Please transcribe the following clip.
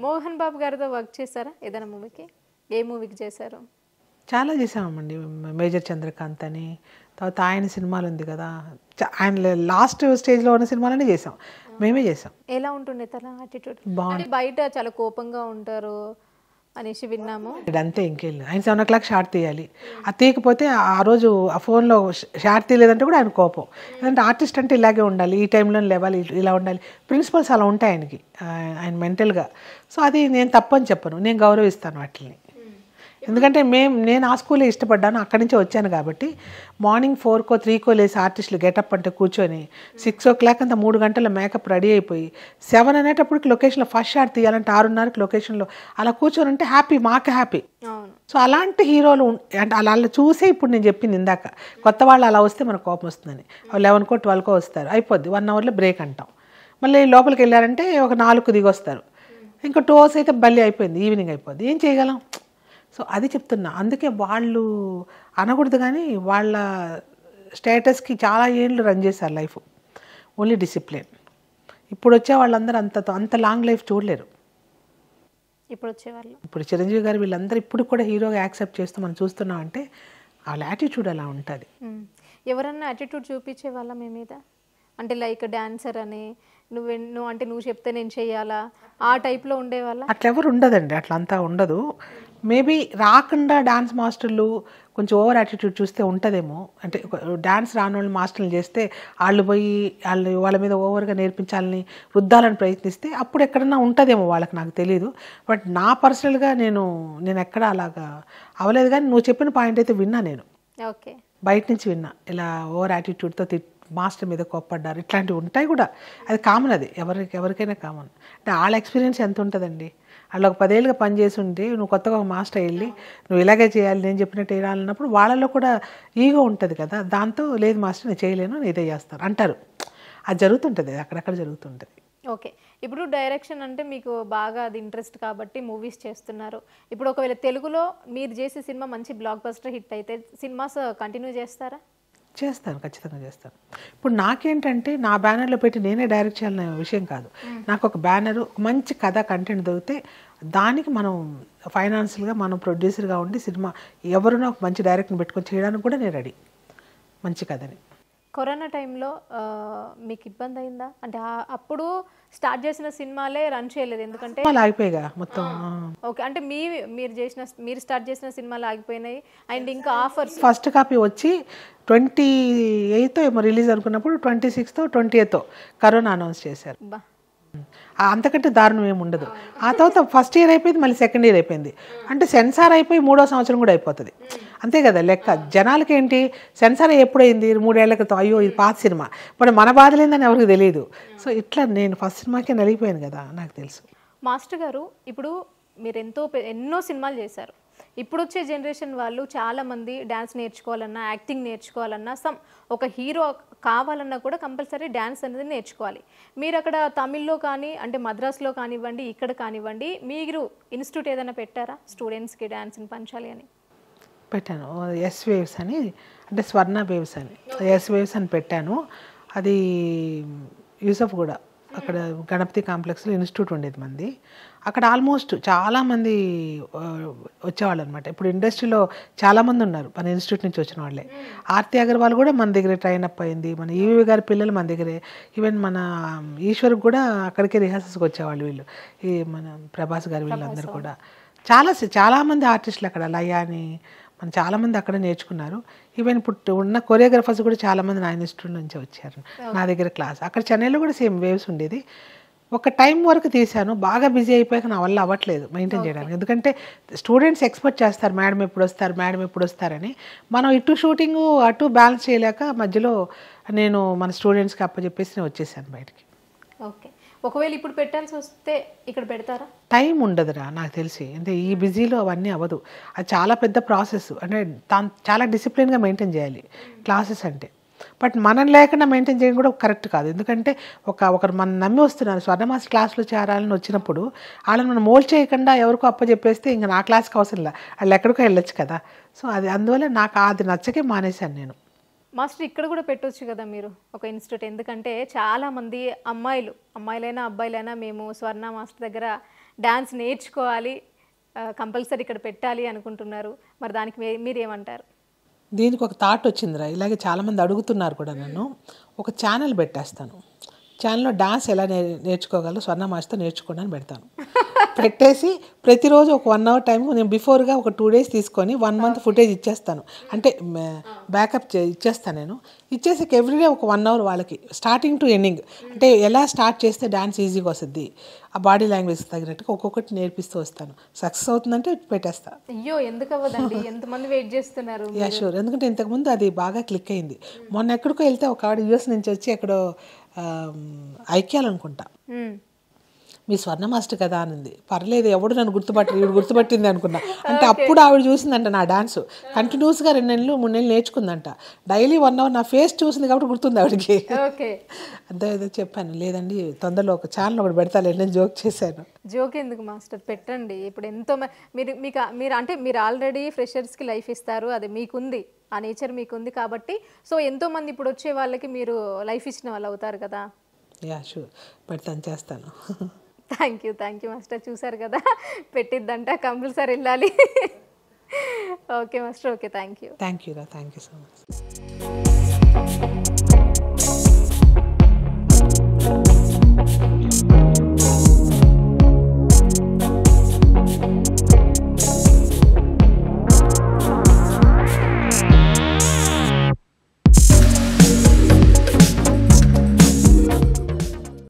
మోహన్ బాబు గారితో వర్క్ చేశారా ఏదైనా మూవీకి? ఏ మూవీకి చేశారు? చాలా చేసామండి. మేజర్ చంద్రకాంత్ అని, తర్వాత ఆయన సినిమాలు ఉంది కదా, ఆయన లాస్ట్ స్టేజ్లో ఉన్న సినిమాలనే చేసాం, మేమే చేసాం. ఎలా ఉంటుండే తన యాటిట్యూడ్? బాగుంది. అంటే బయట చాలా కోపంగా ఉంటారు అనేసి విన్నాము. అంతే, ఇంకేం లేదు. ఆయన 7 o'clock షార్ట్ తీయాలి, అది తీయకపోతే ఆ రోజు ఆ ఫోన్లో షార్ట్ తీయలేదంటే కూడా ఆయన కోపం. ఎందుకంటే ఆర్టిస్ట్ అంటే ఇలాగే ఉండాలి, ఈ టైంలో లేవాలి, ఇలా ఉండాలి, ప్రిన్సిపల్స్ అలా ఉంటాయి ఆయనకి, ఆయన మెంటల్గా. సో అది నేను తప్పని చెప్పను, నేను గౌరవిస్తాను వాటిని. ఎందుకంటే నేను ఆ స్కూలే ఇష్టపడ్డాను, అక్కడి నుంచే వచ్చాను కాబట్టి. మార్నింగ్ 4కో 3కో లేసి ఆర్టిస్టులు గెటప్ అంటే కూర్చొని 6 o'clock అంతా 3 గంటల మేకప్ రెడీ అయిపోయి 7 అనేటప్పటికి లొకేషన్లో ఫస్ట్ షాట్ తీయాలంటే 6:30కి లొకేషన్లో అలా కూర్చొని ఉంటే హ్యాపీ, మాకు హ్యాపీ. సో అలాంటి హీరోలు అంటే అలా చూసే ఇప్పుడు నేను చెప్పింది ఇందాక, కొత్త వాళ్ళు అలా వస్తే మనకు కోపం వస్తుందని. 11కో 12కో వస్తారు, అయిపోద్ది, 1 hourలో బ్రేక్ అంటాం. మళ్ళీ లోపలికి వెళ్ళారంటే ఒక 4కు దిగి వస్తారు, ఇంకా 2 hours అయితే బల్లి అయిపోయింది, ఈవినింగ్ అయిపోద్ది, ఏం చేయగలం? సో అది చెప్తున్నా. అందుకే వాళ్ళు అనకూడదు కానీ వాళ్ళ స్టేటస్కి చాలా ఏళ్ళు రన్ చేశారు లైఫ్, ఓన్లీ డిసిప్లిన్. ఇప్పుడు వచ్చే వాళ్ళందరూ అంత లాంగ్ లైఫ్ చూడలేరు. ఇప్పుడు వచ్చేవాళ్ళు, ఇప్పుడు చిరంజీవి గారు వీళ్ళందరూ ఇప్పుడు కూడా హీరోగా యాక్సెప్ట్ చేస్తూ మనం చూస్తున్నాం అంటే వాళ్ళ యాటిట్యూడ్ అలా ఉంటుంది. ఎవరన్నా యాటిట్యూడ్ చూపించే వాళ్ళ మీ మీద? అంటే లైక్ డాన్సర్ అని, నువ్వు చెప్తే నేను చెయ్యాలా, ఆ టైప్లో ఉండేవాళ్ళ? అట్లా ఎవరు ఉండదండి, అట్లా అంతా ఉండదు. మేబీ రాకుండా డాన్స్ మాస్టర్లు కొంచెం ఓవర్ యాటిట్యూడ్ చూస్తే ఉంటుందేమో. అంటే డాన్స్ రాని వాళ్ళు మాస్టర్లు చేస్తే వాళ్ళు పోయి వాళ్ళ మీద ఓవర్గా నేర్పించాలని రుద్దాలని ప్రయత్నిస్తే అప్పుడు ఎక్కడన్నా ఉంటుందేమో వాళ్ళకి, నాకు తెలియదు. బట్ నా పర్సనల్గా నేను ఎక్కడ అలాగా అవ్వలేదు. కానీ నువ్వు చెప్పిన పాయింట్ అయితే విన్నా, నేను ఓకే బయట నుంచి విన్నా, ఇలా ఓవర్ యాటిట్యూడ్తో మాస్టర్ మీద కోప్పడ్డారు, ఇట్లాంటివి ఉంటాయి కూడా. అది కామన్, అది ఎవరికైనా కామన్. అంటే వాళ్ళ ఎక్స్పీరియన్స్ ఎంత ఉంటుందండి. వాళ్ళు ఒక 10 ఏళ్ళుగా పనిచేసి ఉంటే నువ్వు కొత్తగా ఒక మాస్టర్ వెళ్ళి నువ్వు ఇలాగే చేయాలి, నేను చెప్పినట్టు వేయాలన్నప్పుడు వాళ్ళలో కూడా ఈగో ఉంటుంది కదా, దాంతో లేదు మాస్టర్ నేను చేయలేను, నేను ఇదే చేస్తాను అంటారు. అది జరుగుతుంటుంది, అక్కడక్కడ జరుగుతుంటుంది. ఓకే, ఇప్పుడు డైరెక్షన్ అంటే మీకు బాగా అది ఇంట్రెస్ట్ కాబట్టి మూవీస్ చేస్తున్నారు. ఇప్పుడు ఒకవేళ తెలుగులో మీరు చేసే సినిమా మంచి బ్లాక్ బస్టర్ హిట్ అయితే సినిమాస్ కంటిన్యూ చేస్తారా? చేస్తాను, ఖచ్చితంగా చేస్తాను. ఇప్పుడు నాకేంటంటే నా బ్యానర్లో పెట్టి నేనే డైరెక్ట్ చేయాలనే విషయం కాదు. నాకు ఒక బ్యానరు, మంచి కథ, కంటెంట్ దొరికితే దానికి మనం ఫైనాన్షియల్గా మనం ప్రొడ్యూసర్గా ఉండి సినిమా ఎవరునో ఒక మంచి డైరెక్టర్ని పెట్టుకొని చేయడానికి కూడా నేను రెడీ, మంచి కథని. కరోనా టైంలో మీకు ఇబ్బంది అయిందా? అంటే అప్పుడు స్టార్ట్ చేసిన సినిమాలే రన్ చేయలేదు, ఎందుకంటే ఆగిపోయిగా మొత్తం. ఓకే, అంటే మీరు స్టార్ట్ చేసిన సినిమాలు ఆగిపోయినాయి. అండ్ ఇంకా ఆఫర్స్ ఫస్ట్ కాపీ వచ్చి 28th ఏమో రిలీజ్ అనుకున్నప్పుడు 26th 28th కరోనా అనౌన్స్ చేశారు. అంతకంటే దారుణం ఏమి ఉండదు. ఆ తర్వాత ఫస్ట్ ఇయర్ అయిపోయింది, మళ్ళీ సెకండ్ ఇయర్ అయిపోయింది, అంటే సెన్సార్ అయిపోయి 3వ సంవత్సరం కూడా అయిపోతుంది. అంతే కదా లెక్క. జనాలకి ఏంటి, సెన్సార్ ఎప్పుడైంది, 3 ఏళ్ల క్రితం, అయ్యో ఇది పాత సినిమా, మరి మన బాధలేందని ఎవరికి తెలియదు. సో ఇట్లా నేను ఫస్ట్ సినిమాకే నలిగిపోయాను కదా, నాకు తెలుసు. మాస్టర్ గారు, ఇప్పుడు మీరు ఎన్నో సినిమాలు చేశారు. ఇప్పుడు వచ్చే జనరేషన్ వాళ్ళు చాలామంది డ్యాన్స్ నేర్చుకోవాలన్నా, యాక్టింగ్ నేర్చుకోవాలన్నా, ఒక హీరో కావాలన్నా కూడా కంపల్సరీ డ్యాన్స్ అనేది నేర్చుకోవాలి. మీరు అక్కడ తమిళ్లో కానీ, అంటే మద్రాసులో కానివ్వండి, ఇక్కడ కానివ్వండి, మీరు ఇన్స్టిట్యూట్ ఏదైనా పెట్టారా స్టూడెంట్స్కి డ్యాన్స్ని పంచాలి అని? పెట్టాను, ఎస్ వేవ్స్ అని, అంటే స్వర్ణ వేవ్స్ అని, ఎస్ వేవ్స్ అని పెట్టాను. అది యూసఫ్ కూడా అక్కడ గణపతి కాంప్లెక్స్లో ఇన్స్టిట్యూట్ ఉండేది మంది. అక్కడ ఆల్మోస్ట్ చాలామంది వచ్చేవాళ్ళు అనమాట. ఇప్పుడు ఇండస్ట్రీలో చాలామంది ఉన్నారు మన ఇన్స్టిట్యూట్ నుంచి వచ్చిన వాళ్ళే. ఆర్తి అగర్వాల్ కూడా మన దగ్గరే ట్రైన్ అప్ అయింది, మన ఈవీ గారి పిల్లలు మన దగ్గరే, ఈవెన్ మన ఈశ్వర్కి కూడా అక్కడికే రిహార్సల్స్కి వచ్చేవాళ్ళు వీళ్ళు, ఈ మన ప్రభాస్ గారు వీళ్ళందరూ కూడా. చాలామంది ఆర్టిస్టులు అక్కడ, లయ అని మనం చాలామంది అక్కడ నేర్చుకున్నారు. ఈవెన్ ఇప్పుడు ఉన్న కొరియోగ్రఫర్స్ కూడా చాలామంది నా ఇన్స్టిట్యూట్ నుంచి వచ్చారు నా దగ్గర క్లాస్. అక్కడ చెన్నైలో కూడా సేమ్ వేవ్స్ ఉండేది. ఒక టైం వరకు తీశాను, బాగా బిజీ అయిపోయాక నా వల్ల అవ్వట్లేదు మెయింటైన్ చేయడానికి. ఎందుకంటే స్టూడెంట్స్ ఎక్స్పెక్ట్ చేస్తారు మేడం ఎప్పుడు వస్తారని. మనం ఇటు షూటింగ్ అటు బ్యాలెన్స్ చేయలేక మధ్యలో నేను మన స్టూడెంట్స్కి అప్పచెప్పేసి నేను వచ్చేసాను బయటికి. ఓకే, ఒకవేళ ఇప్పుడు పెట్టాల్సి వస్తే ఇక్కడ పెడతారా? టైం ఉండదురా నాకు తెలిసి, అంటే ఈ బిజీలో అవన్నీ అవ్వదు. అది చాలా పెద్ద ప్రాసెస్, అంటే చాలా డిసిప్లిన్గా మెయింటైన్ చేయాలి క్లాసెస్ అంటే. బట్ మనం లేకుండా మెయింటైన్ చేయడం కూడా కరెక్ట్ కాదు. ఎందుకంటే ఒకరు మనం నమ్మి వస్తున్నారు, స్వర్ణమాస్ క్లాస్లో చేరాలని వచ్చినప్పుడు వాళ్ళని మనం మోల్డ్ చేయకుండా ఎవరికో అప్పచెప్పేస్తే ఇంకా నా క్లాస్కి అవసరం లేదు, వాళ్ళు ఎక్కడికో వెళ్ళొచ్చు కదా. సో అందువల్ల నాకు అది నచ్చకే మానేశాను నేను. మాస్టర్ ఇక్కడ కూడా పెట్టొచ్చు కదా మీరు ఒక ఇన్స్టిట్యూట్, ఎందుకంటే చాలామంది అమ్మాయిలైనా అబ్బాయిలైనా మేము స్వర్ణ మాస్టర్ దగ్గర డాన్స్ నేర్చుకోవాలి, కంపల్సరీ ఇక్కడ పెట్టాలి అనుకుంటున్నారు, మరి దానికి మీరేమంటారు? దీనికి ఒక థాట్ వచ్చిందిరా, ఇలాగే చాలామంది అడుగుతున్నారు కూడా నన్ను. ఒక ఛానల్ పెట్టేస్తాను, ఛానల్లో డాన్స్ ఎలా నేర్చుకోగలరు స్వర్ణ మాస్తో నేర్చుకోండి అని పెడతాను. పెట్టేసి ప్రతిరోజు ఒక 1 hour టైం నేను బిఫోర్గా ఒక 2 days తీసుకొని 1 month ఫుటేజ్ ఇచ్చేస్తాను, అంటే బ్యాకప్ ఇచ్చేస్తాను. నేను ఇచ్చేసి ఎవ్రీడే ఒక 1 hour వాళ్ళకి స్టార్టింగ్ టు ఎండింగ్, అంటే ఎలా స్టార్ట్ చేస్తే డాన్స్ ఈజీగా వస్తుంది, ఆ బాడీ లాంగ్వేజ్ తగినట్టుగా ఒక్కొక్కటి నేర్పిస్తూ వస్తాను. సక్సెస్ అవుతుందంటే పెట్టేస్తాను. అయ్యో ఎందుకు అవ్వదండి, ఎంతమంది వెయిట్ చేస్తున్నారు. యా షూర్, ఎందుకంటే ఇంతకుముందు అది బాగా క్లిక్ అయింది. మొన్న ఎక్కడికో వెళ్తే ఒక ఆవిడ యూఎస్ నుంచి వచ్చి ఎక్కడో ఐక్యాలనుకుంటా, మీ స్వర్ణ మాస్టర్ కదా అనింది. పర్లేదు, ఎవడు నన్ను గుర్తుపట్టరు, ఇవి గుర్తుపట్టింది అనుకున్నా. అంటే అప్పుడు ఆవిడ చూసిందంట నా డాన్స్, కంటిన్యూస్గా 2 నెలలు 3 నెలలు నేర్చుకుందంట. డైలీ 1 hour నా ఫేస్ చూసింది కాబట్టి గుర్తుంది ఆవిడకి. అంతే ఏదో చెప్పాను, లేదండి తొందరలో ఒక ఛానల్ ఒకటి పెడతాలేండి నేను జోక్ చేశాను. జోక్ ఎందుకు మాస్టర్, పెట్టండి. ఇప్పుడు ఎంతో మీరు ఆల్రెడీ ఫ్రెషర్స్కి లైఫ్ ఇస్తారు, అది మీకుంది, ఆ నేచర్ మీకుంది కాబట్టి. సో ఎంతోమంది ఇప్పుడు వచ్చే వాళ్ళకి మీరు లైఫ్ ఇచ్చిన వాళ్ళు అవుతారు కదా. యా షూర్, పెడతాను, చేస్తాను. Thank you master. చూసారు కదా, పెట్టిద్దంట, కంపల్సరీ వెళ్ళాలి. Okay master, okay, thank you రా, థ్యాంక్ యూ సో మచ్.